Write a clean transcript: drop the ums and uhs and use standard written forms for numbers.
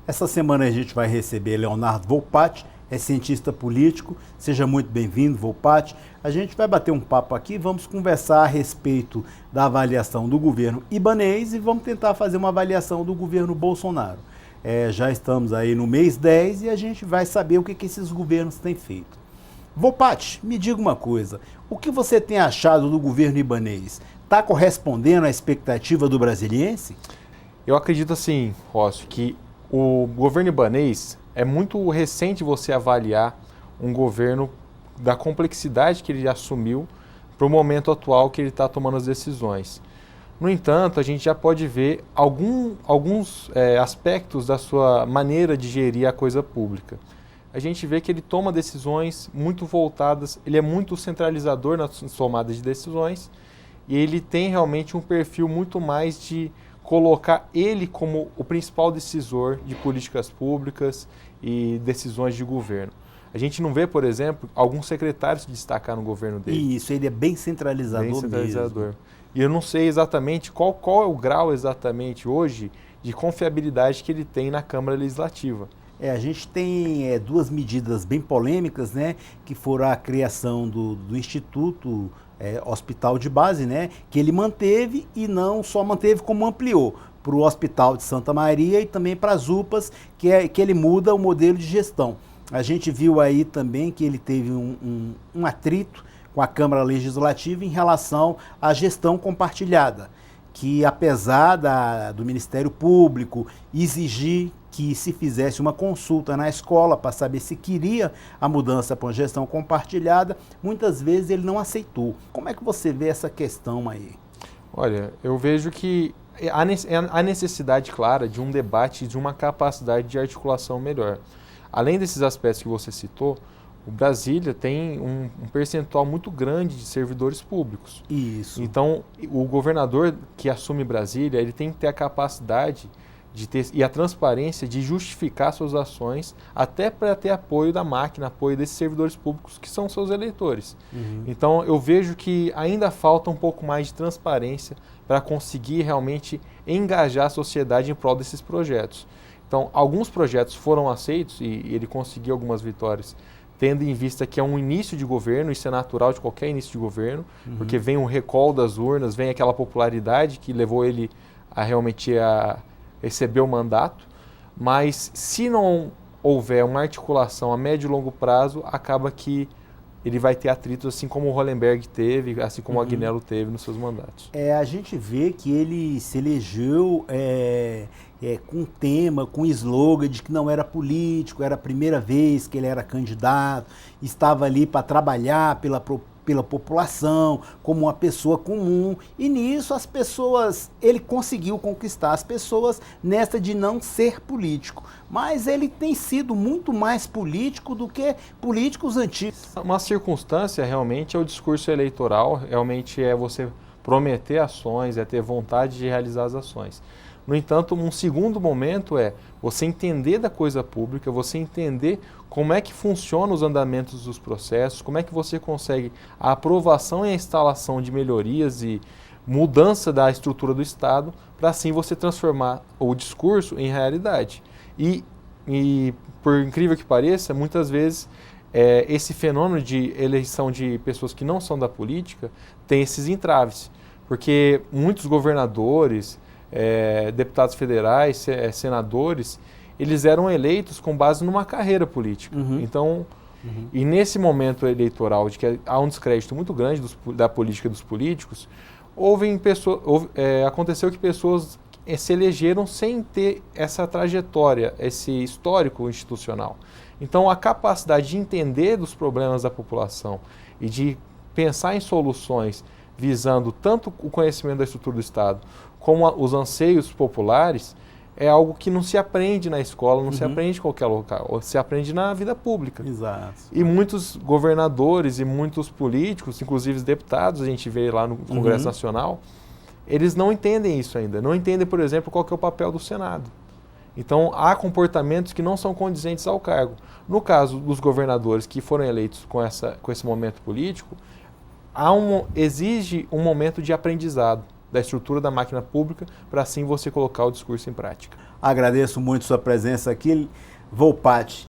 Essa semana a gente vai receber Leonardo Volpatti, é cientista político. Seja muito bem-vindo, Volpatti. A gente vai bater um papo aqui, vamos conversar a respeito da avaliação do governo ibanês e vamos tentar fazer uma avaliação do governo Bolsonaro. Já estamos aí no mês 10 e a gente vai saber o que esses governos têm feito. Volpatti, me diga uma coisa, o que você tem achado do governo ibanês? Está correspondendo à expectativa do brasiliense? Eu acredito assim, Rócio, que o governo ibanês é muito recente você avaliar um governo da complexidade que ele assumiu para o momento atual que ele está tomando as decisões. No entanto, a gente já pode ver alguns aspectos da sua maneira de gerir a coisa pública. A gente vê que ele toma decisões muito voltadas, ele é muito centralizador nas tomadas de decisões e ele tem realmente um perfil muito mais de colocar ele como o principal decisor de políticas públicas e decisões de governo. A gente não vê, por exemplo, alguns secretários se destacar no governo dele. Isso, ele é bem centralizador, bem centralizador mesmo. E eu não sei exatamente qual é o grau exatamente hoje de confiabilidade que ele tem na Câmara Legislativa. A gente tem duas medidas bem polêmicas, né, que foram a criação do Instituto Hospital de Base, né, que ele manteve e não só manteve, como ampliou para o Hospital de Santa Maria e também para as UPAs, que ele muda o modelo de gestão. A gente viu aí também que ele teve um atrito com a Câmara Legislativa em relação à gestão compartilhada, que apesar do Ministério Público exigir que se fizesse uma consulta na escola para saber se queria a mudança para uma gestão compartilhada, muitas vezes ele não aceitou. Como é que você vê essa questão aí? Olha, eu vejo que há necessidade clara de um debate, de uma capacidade de articulação melhor. Além desses aspectos que você citou, o Brasília tem um percentual muito grande de servidores públicos. Isso. Então, o governador que assume Brasília, ele tem que ter a capacidade e a transparência de justificar suas ações, até para ter apoio da máquina, apoio desses servidores públicos que são seus eleitores. Uhum. Então, eu vejo que ainda falta um pouco mais de transparência para conseguir realmente engajar a sociedade em prol desses projetos. Então, alguns projetos foram aceitos e ele conseguiu algumas vitórias, tendo em vista que é um início de governo, isso é natural de qualquer início de governo, porque vem o recall das urnas, vem aquela popularidade que levou ele a realmente receber o mandato, mas se não houver uma articulação a médio e longo prazo, acaba que ele vai ter atritos, assim como o Hollenberg teve, assim como o Agnello teve nos seus mandatos. A gente vê que ele se elegeu com tema, com slogan de que não era político, era a primeira vez que ele era candidato, estava ali para trabalhar pela população, como uma pessoa comum, e nisso ele conseguiu conquistar as pessoas nessa de não ser político, mas ele tem sido muito mais político do que políticos antigos. Uma circunstância realmente é o discurso eleitoral, realmente é você prometer ações, é ter vontade de realizar as ações. No entanto, um segundo momento é você entender da coisa pública, você entender como é que funcionam os andamentos dos processos, como é que você consegue a aprovação e a instalação de melhorias e mudança da estrutura do Estado, para assim você transformar o discurso em realidade. E por incrível que pareça, muitas vezes esse fenômeno de eleição de pessoas que não são da política tem esses entraves, porque muitos governadores, deputados federais, senadores, eles eram eleitos com base numa carreira política. Então, e nesse momento eleitoral, de que há um descrédito muito grande da política dos políticos, aconteceu que pessoas se elegeram sem ter essa trajetória, esse histórico institucional. Então, a capacidade de entender dos problemas da população e de pensar em soluções visando tanto o conhecimento da estrutura do Estado como os anseios populares, é algo que não se aprende na escola, não se aprende em qualquer local, se aprende na vida pública. Exato. E muitos governadores e muitos políticos, inclusive deputados, a gente vê lá no Congresso Nacional, eles não entendem isso ainda. Não entendem, por exemplo, qual que é o papel do Senado. Então, há comportamentos que não são condizentes ao cargo. No caso dos governadores que foram eleitos com esse momento político, exige um momento de aprendizado da estrutura da máquina pública para assim você colocar o discurso em prática. Agradeço muito sua presença aqui, Volpati.